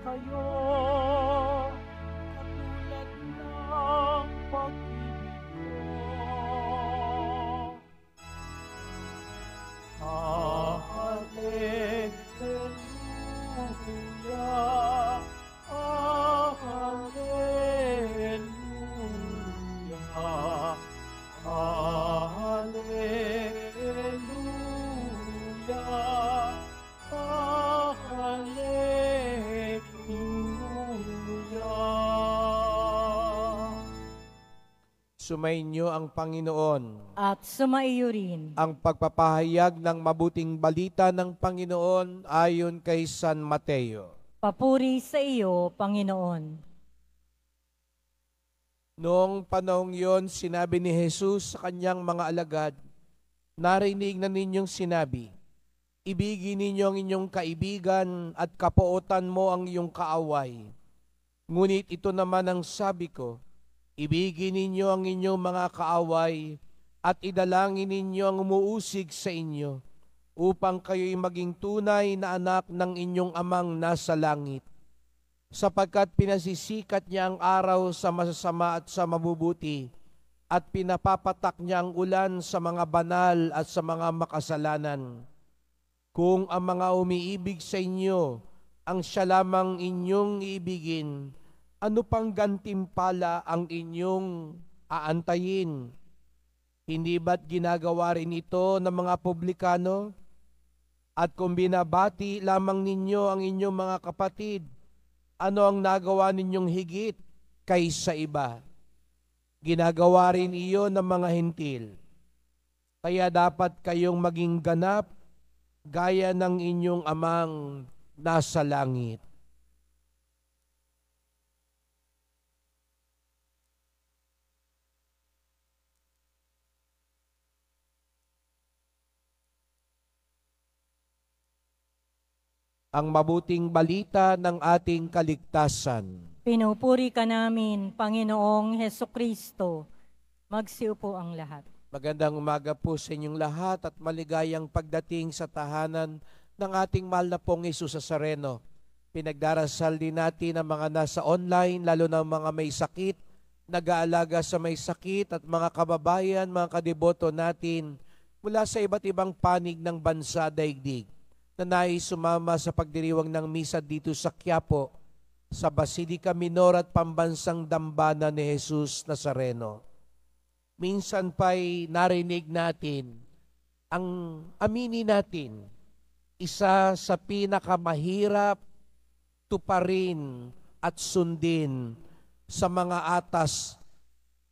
kayo, katulad ng pag-ibig ko. Hallelujah, hallelujah, hallelujah, hallelujah. Sumainyo ang Panginoon. At sumaiyo rin. Ang pagpapahayag ng mabuting balita ng Panginoon ayon kay San Mateo. Papuri sa iyo, Panginoon. Noong panahong yon, sinabi ni Jesus sa kanyang mga alagad, narinig na ninyong sinabi, ibigin ninyo ang inyong kaibigan at kapuotan mo ang iyong kaaway. Ngunit ito naman ang sabi ko, ibigin ninyo ang inyong mga kaaway at idalangin ninyo ang umuusig sa inyo upang kayo'y maging tunay na anak ng inyong amang nasa langit. Sapagkat pinasisikat niya ang araw sa masasama at sa mabubuti at pinapapatak niya ang ulan sa mga banal at sa mga makasalanan. Kung ang mga umiibig sa inyo ang siya lamang inyong iibigin, ano pang gantimpala ang inyong aantayin? Hindi ba't ginagawa rin ito ng mga publikano? At kung binabati lamang ninyo ang inyong mga kapatid, ano ang nagawa ninyong higit kaysa iba? Ginagawa rin iyon ng mga hentil. Kaya dapat kayong maging ganap gaya ng inyong amang nasa langit. Ang mabuting balita ng ating kaligtasan. Pinupuri ka namin, Panginoong Hesukristo. Magsiupo ang lahat. Magandang umaga po sa inyong lahat at maligayang pagdating sa tahanan ng ating mahal na pong Jesus Nazareno. Pinagdarasal din natin ang mga nasa online, lalo na mga may sakit, nag-aalaga sa may sakit at mga kababayan, mga kadeboto natin mula sa iba't ibang panig ng bansa daigdig na nais sumama sa pagdiriwang ng misa dito sa Quiapo, sa Basilica Minor at Pambansang Dambana ni Jesus Nazareno. Minsan pa'y narinig natin, aminin natin, isa sa pinakamahirap tuparin at sundin sa mga atas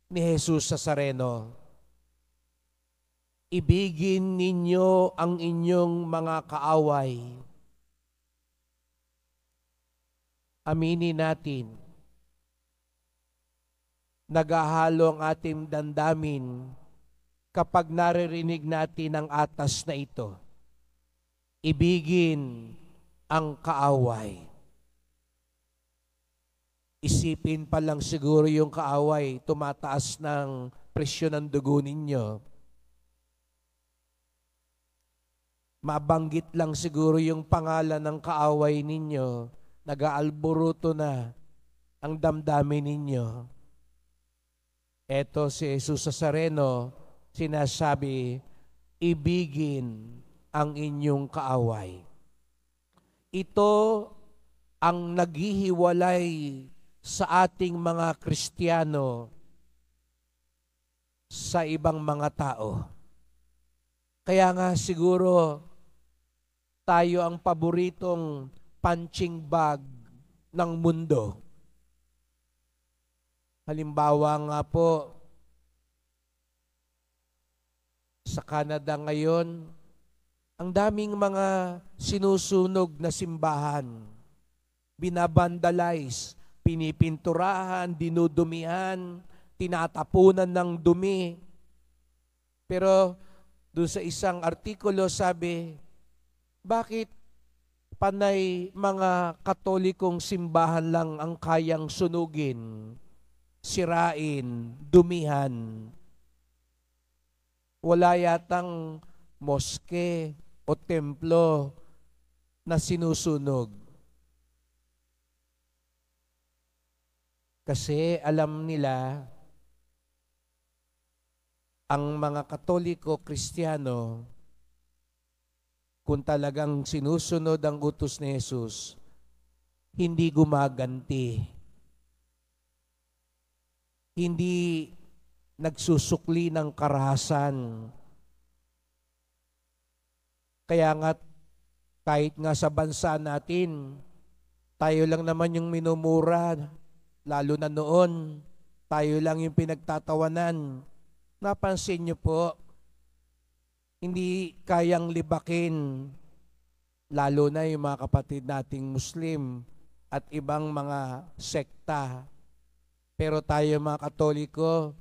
ni Jesus Nazareno. Ibigin ninyo ang inyong mga kaaway. Aminin natin, naghahalo ang ating damdamin kapag naririnig natin ang atas na ito. Ibigin ang kaaway. Isipin pa lang siguro yung kaaway, tumataas ng presyon ng dugo ninyo. Mabanggit lang siguro yung pangalan ng kaaway ninyo, nag-aalboruto na ang damdamin ninyo. Eto si Jesus Nazareno, sinasabi, ibigin ang inyong kaaway. Ito ang naghihiwalay sa ating mga Kristiyano sa ibang mga tao. Kaya nga siguro tayo ang paboritong punching bag ng mundo. Halimbawa nga po, sa Canada ngayon, ang daming mga sinusunog na simbahan, binabandalize, pinipinturahan, dinudumihan, tinatapunan ng dumi. Pero doon sa isang artikulo sabi, bakit panay mga Katolikong simbahan lang ang kayang sunugin, sirain, dumihan? Wala yatang moske o templo na sinusunog. Kasi alam nila, ang mga Katoliko, Kristiyano, kung talagang sinusunod ang utos ni Jesus, hindi gumaganti. Hindi nagsusukli ng karahasan. Kaya nga, kahit nga sa bansa natin, tayo lang naman yung minumura, lalo na noon, tayo lang yung pinagtatawanan. Napansin niyo po, hindi kayang libakin, lalo na yung mga kapatid nating Muslim at ibang mga sekta. Pero tayo mga Katoliko,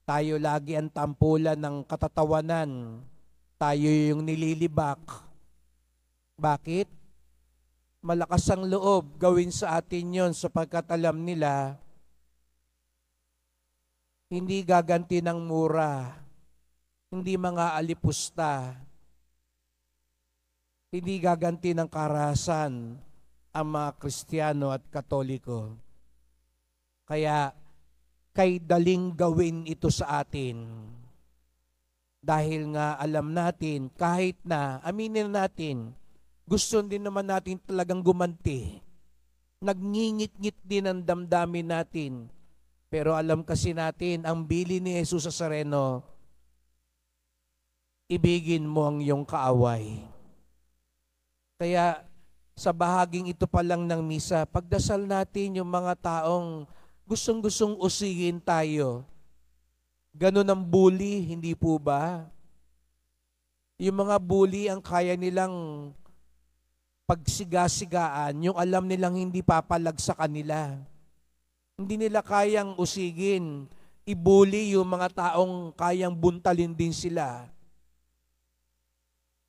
tayo lagi ang tampulan ng katatawanan. Tayo yung nililibak. Bakit? Malakas ang loob gawin sa atin yon sapagkat alam nila, hindi gaganti ng mura, hindi mga alipusta, hindi gaganti ng karahasan ang mga Kristiyano at Katoliko. Kaya, kay daling gawin ito sa atin. Dahil nga alam natin, kahit na, aminin natin, gusto din naman natin talagang gumanti. Nagngingit-ngit din ang damdamin natin. Pero alam kasi natin, ang bili ni Jesus sa Nazareno, ibigin mo ang iyong kaaway. Kaya sa bahaging ito pa lang ng misa, pagdasal natin yung mga taong gustong-gustong usigin tayo. Ganun ang bully, hindi po ba? Yung mga bully ang kaya nilang pagsigasigaan, yung alam nilang hindi papalag sa kanila. Hindi nila kayang usigin, ibuli yung mga taong kayang buntalin din sila.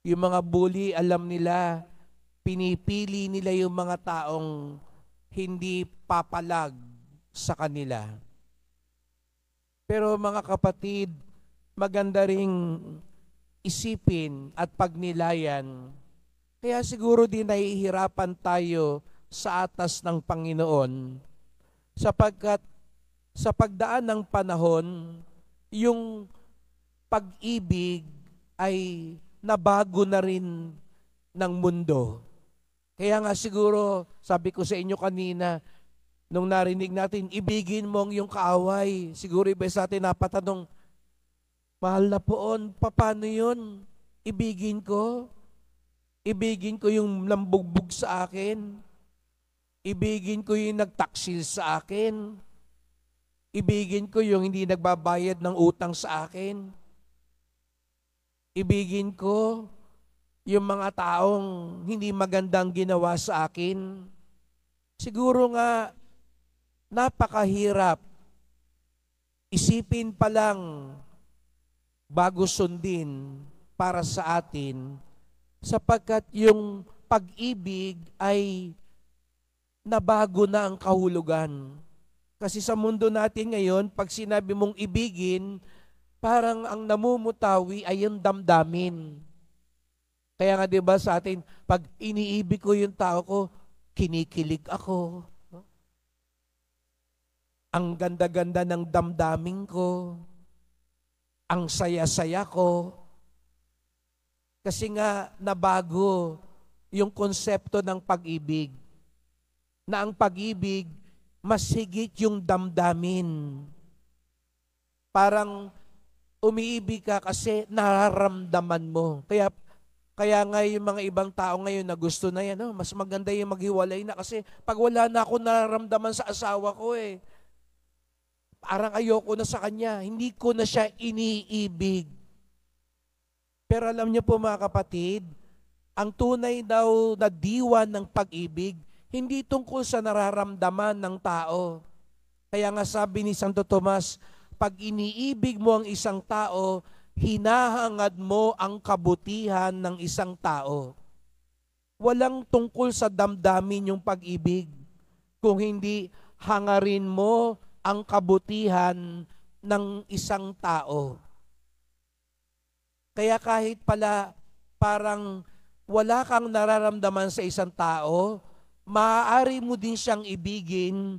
Yung mga bully, alam nila, pinipili nila yung mga taong hindi papalag sa kanila. Pero mga kapatid, maganda ring isipin at pagnilayan. Kaya siguro din nahihirapan tayo sa atas ng Panginoon sapagkat sa pagdaan ng panahon, yung pag-ibig ay nabago na rin ng mundo. Kaya nga siguro, sabi ko sa inyo kanina, nung narinig natin, ibigin mo ang iyong kaaway. Siguro iba sa atin napatanong, mahal na poon, paano yun? Ibigin ko? Ibigin ko yung lambugbog sa akin? Ibigin ko yung nagtaksil sa akin? Ibigin ko yung hindi nagbabayad ng utang sa akin? Ibigin ko yung mga taong hindi magandang ginawa sa akin? Siguro nga, napakahirap. Isipin pa lang bago sundin para sa atin sapagkat yung pag-ibig ay nabago na ang kahulugan. Kasi sa mundo natin ngayon, pag sinabi mong ibigin, parang ang namumutawi ay yung damdamin. Kaya nga 'di ba sa atin, pag iniibig ko yung tao ko, kinikilig ako. Ang ganda-ganda ng damdamin ko. Ang saya-saya ko. Kasi nga nabago yung konsepto ng pag-ibig. Na ang pag-ibig, mas higit yung damdamin. Parang umiibig ka kasi nararamdaman mo. Kaya nga yung mga ibang tao ngayon na gusto na yan, mas maganda yung maghiwalay na kasi pag wala na ako nararamdaman sa asawa ko parang ayoko na sa kanya, hindi ko na siya iniibig. Pero alam niyo po mga kapatid, ang tunay daw na diwa ng pag-ibig, hindi tungkol sa nararamdaman ng tao. Kaya nga sabi ni Santo Tomas, pag iniibig mo ang isang tao, hinahangad mo ang kabutihan ng isang tao. Walang tungkol sa damdamin yung pag-ibig, kung hindi hangarin mo ang kabutihan ng isang tao. Kaya kahit pala parang wala kang nararamdaman sa isang tao, maaari mo din siyang ibigin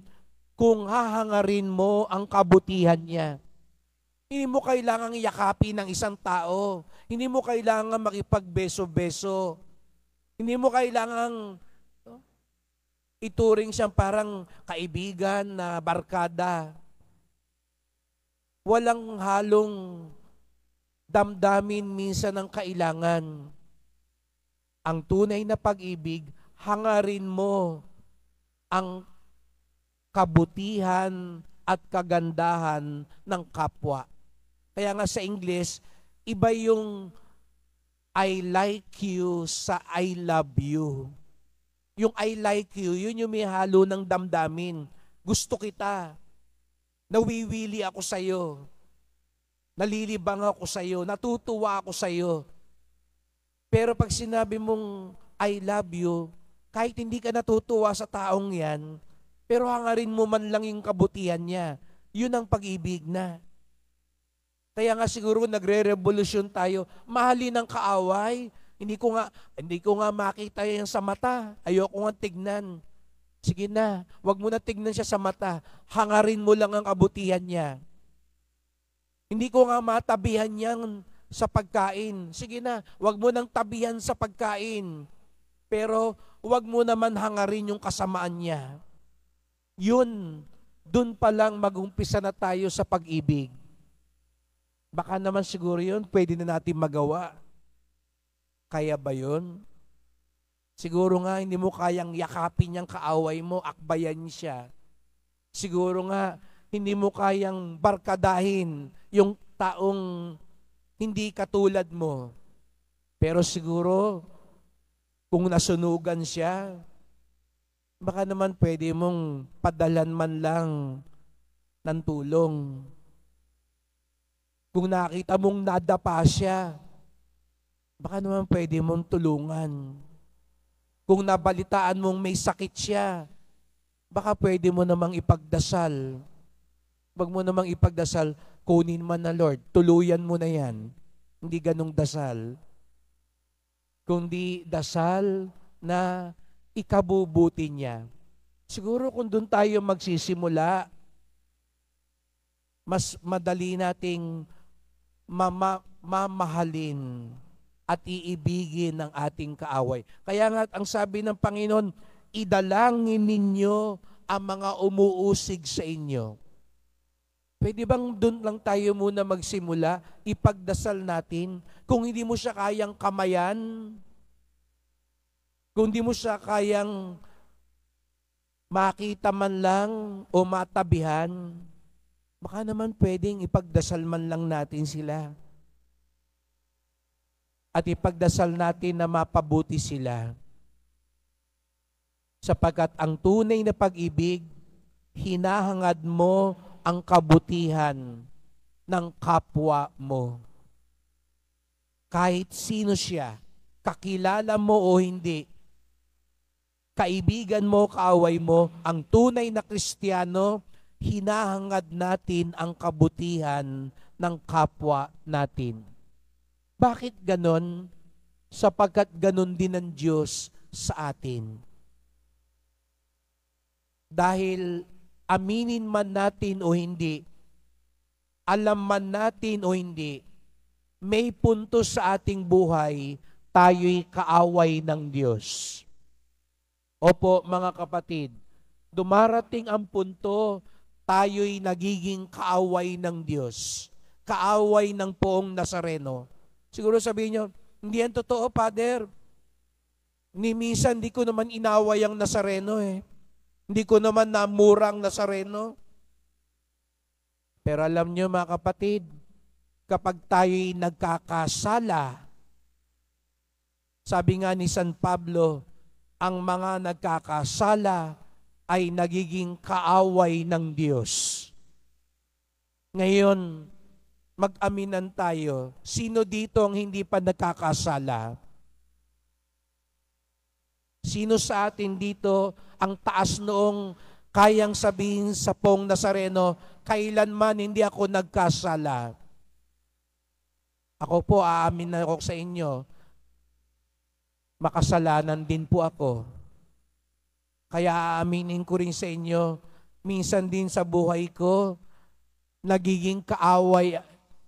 kung hahangarin mo ang kabutihan niya. Hindi mo kailangang yakapin ng isang tao. Hindi mo kailangang makipagbeso-beso. Hindi mo kailangang ituring siyang parang kaibigan na barkada. Walang halong damdamin minsan ng kailangan. Ang tunay na pag-ibig, hangarin mo ang kabutihan at kagandahan ng kapwa. Kaya nga sa English, iba yung I like you sa I love you. Yung I like you, yun yung may halo ng damdamin. Gusto kita. Nawiwili ako sa'yo. Nalilibang ako sa'yo. Natutuwa ako sa'yo. Pero pag sinabi mong I love you, kahit hindi ka natutuwa sa taong yan, pero hangarin mo man lang yung kabutihan niya. Yun ang pag-ibig na. Kaya nga siguro nagre-revolusyon tayo. Mahalin ang kaaway. Hindi ko nga makita yan sa mata. Ayoko nga tignan. Sige na, wag mo na tignan siya sa mata. Hangarin mo lang ang kabutihan niya. Hindi ko nga matabihan yan sa pagkain. Sige na, wag mo nang tabihan sa pagkain. Pero wag mo naman hangarin yung kasamaan niya. Yun, dun pa lang mag-umpisa na tayo sa pag-ibig. Baka naman siguro yun, pwede na natin magawa. Kaya ba yun? Siguro nga, hindi mo kayang yakapin yung kaaway mo, akbayan siya. Siguro nga, hindi mo kayang barkadahin yung taong hindi katulad mo. Pero siguro, kung nasunugan siya, baka naman pwede mong padalan man lang ng tulong. Kung nakita mong nadapa siya, baka naman pwede mong tulungan. Kung nabalitaan mong may sakit siya, baka pwede mo namang ipagdasal. Wag mo namang ipagdasal, kunin man na Lord, tuluyan mo na yan. Hindi ganong dasal. Kundi dasal na ikabubuti niya. Siguro kung doon tayo magsisimula, mas madali nating mamahalin at iibigin ang ating kaaway. Kaya nga ang sabi ng Panginoon, idalangin ninyo ang mga umuusig sa inyo. Pwede bang doon lang tayo muna magsimula, ipagdasal natin, kung hindi mo siya kayang kamayan, kung hindi mo siya kayang makita man lang o matabihan, baka naman pwedeng ipagdasal man lang natin sila. At ipagdasal natin na mapabuti sila. Sapagkat ang tunay na pag-ibig, hinahangad mo ang kabutihan ng kapwa mo. Kahit sino siya, kakilala mo o hindi, kaibigan mo, kaaway mo, ang tunay na Kristiyano, hinahangad natin ang kabutihan ng kapwa natin. Bakit ganon? Sapagkat ganon din ang Diyos sa atin. Dahil aminin man natin o hindi, alam man natin o hindi, may punto sa ating buhay, tayo'y kaaway ng Diyos. Opo, mga kapatid, dumarating ang punto, tayo'y nagiging kaaway ng Diyos. Kaaway ng poong Nazareno. Siguro sabihin nyo, hindi yan totoo, Father. Ni minsan, hindi ko naman inaway ang Nazareno eh. Hindi ko naman namurang Nazareno. Pero alam nyo, mga kapatid, kapag tayo'y nagkakasala, sabi nga ni San Pablo, ang mga nagkakasala ay nagiging kaaway ng Diyos. Ngayon, mag-aminan tayo, sino dito ang hindi pa nagkakasala? Sino sa atin dito ang taas noong kayang sabihin sa poong Nazareno, kailanman hindi ako nagkasala? Ako po, aamin na ako sa inyo, makasalanan din po ako. Kaya aaminin ko rin sa inyo, Minsan din sa buhay ko, nagiging kaaway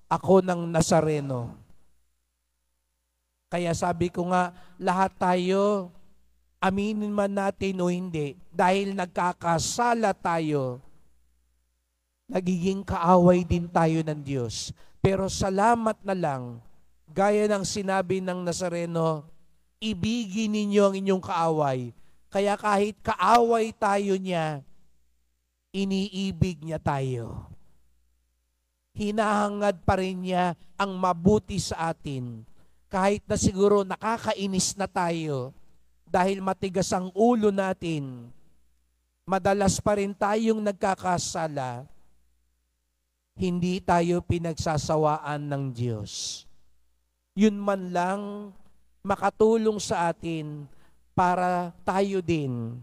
ako ng Nazareno. Kaya sabi ko nga, lahat tayo, aminin man natin o hindi, dahil nagkakasala tayo, nagiging kaaway din tayo ng Diyos. Pero salamat na lang, gaya ng sinabi ng Nazareno, ibigin ninyo ang inyong kaaway. Kaya kahit kaaway tayo niya, iniibig niya tayo. Hinahangad pa rin niya ang mabuti sa atin. Kahit na siguro nakakainis na tayo dahil matigas ang ulo natin, madalas pa rin tayong nagkakasala, hindi tayo pinagsasawaan ng Diyos. Yun man lang makatulong sa atin para tayo din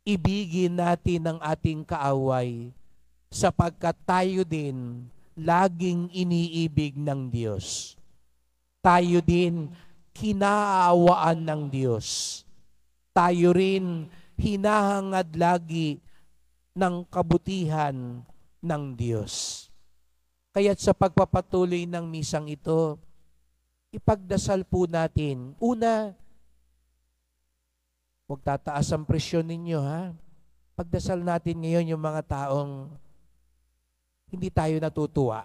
ibigin natin ang ating kaaway sapagkat tayo din laging iniibig ng Diyos. Tayo din kinaawaan ng Diyos. Tayo rin hinahangad lagi ng kabutihan ng Diyos. Kaya't sa pagpapatuloy ng misang ito, ipagdasal po natin. Una, huwag tataas ang presyon ninyo, ha? Pagdasal natin ngayon yung mga taong hindi tayo natutuwa.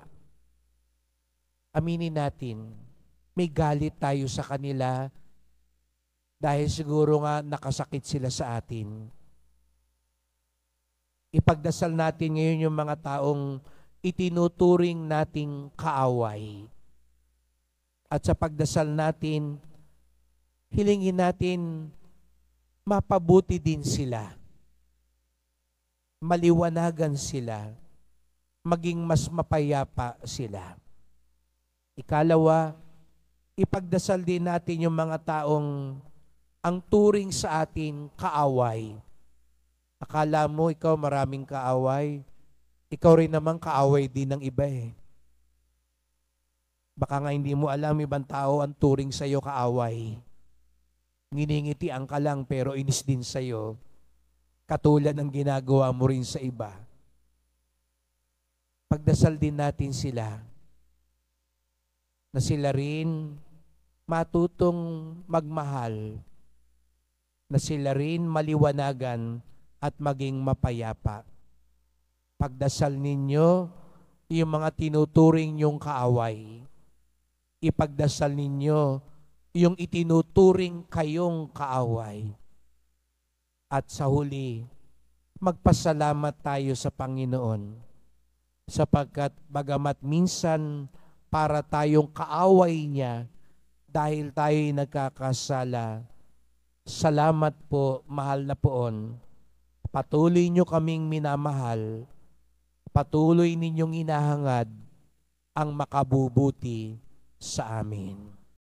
Aminin natin, may galit tayo sa kanila dahil siguro nga nakasakit sila sa atin. Ipagdasal natin ngayon yung mga taong itinuturing nating kaaway. At sa pagdasal natin, hilingin natin mapabuti din sila. Maliwanagan sila. Maging mas mapayapa sila. Ikalawa, ipagdasal din natin yung mga taong ang turing sa atin kaaway. Akala mo ikaw maraming kaaway, ikaw rin naman kaaway din ng iba eh. Baka nga hindi mo alam ibang tao ang turing sa iyo kaaway. Nginingitian ka lang pero inis din sa iyo, katulad ng ginagawa mo rin sa iba. Pagdasal din natin sila na sila rin matutong magmahal, na sila rin maliwanagan at maging mapayapa. Pagdasal ninyo yung mga tinuturing nyong kaaway. Ipagdasal ninyo yung itinuturing kayong kaaway. At sa huli, magpasalamat tayo sa Panginoon sapagkat bagamat minsan para tayong kaaway niya dahil tayo'y nagkakasala, salamat po, mahal na poon. Patuloy nyo kaming minamahal. Patuloy ninyong inahangad ang makabubuti sa amin.